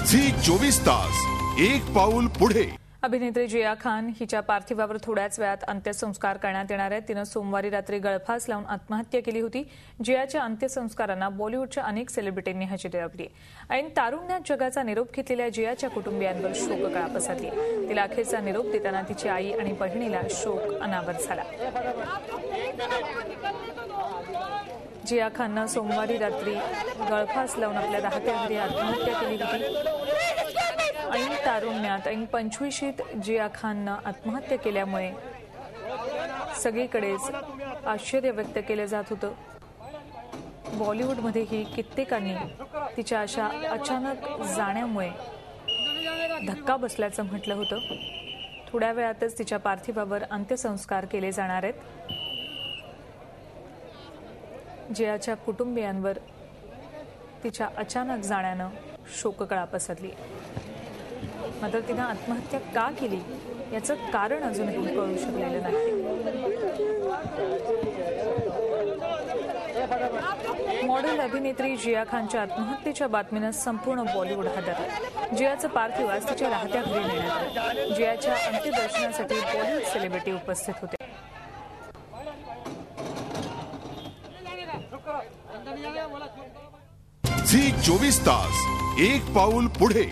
Zee 24 तास एक पाऊल पुढे। अभिनेत्री जिया खान हिच्या पार्थिवावर थोड्याच वेळात अंत्यसंस्कार करण्यात येणार आहेत। तिनं सोमवारी रात्री गळफास लावून आत्महत्या केली होती। जियाच्या अंत्यसंस्कारांना बॉलिवूडच्या अनेक सेलिब्रिटींनी हजेरी लावली। ऐन तारुण्यात जगाचा निरोप घेतलेल्या जियाच्या कुटुंबियांवर शोककळा पसरली। तिला अखेरचा निरोप देताना तिची आई आणि बहिणीला शोक अनावर झाला। जिया खाननं सोमवारी रात्री गळफास लावून आपल्या राहत्या घरी आत्महत्या केली होती। ऐन तारुण्यात ऐन 25शीत जिया खाननं आत्महत्या केल्यामुळे सगळीकडेच आश्चर्य व्यक्त केले जात होतं। बॉलिवूडमध्येही कित्येकांनी तिच्या अशा अचानक जाण्यामुळे धक्का बसल्याचं म्हटलं होतं। थोड्या वेळातच तिच्या पार्थिवावर अंत्यसंस्कार केले जाणार आहेत। जियाच्या कुटुंबियांवर तिच्या अचानक जाण्यानं शोककळा पसरली। मात्र तिनं आत्महत्या का केली याचं कारण अजूनही कळू शकलेलं नाही। मॉडेल अभिनेत्री जिया खानच्या आत्महत्येच्या बातमीनं संपूर्ण बॉलिवूड हादरलं। जियाचं पार्थिव आज तिच्या राहत्या घरी नेण्यात आलं। जियाच्या अंत्यदर्शनासाठी बॉलिवूड सेलिब्रिटी उपस्थित होते। झी 24 तास एक पाऊल पुढे।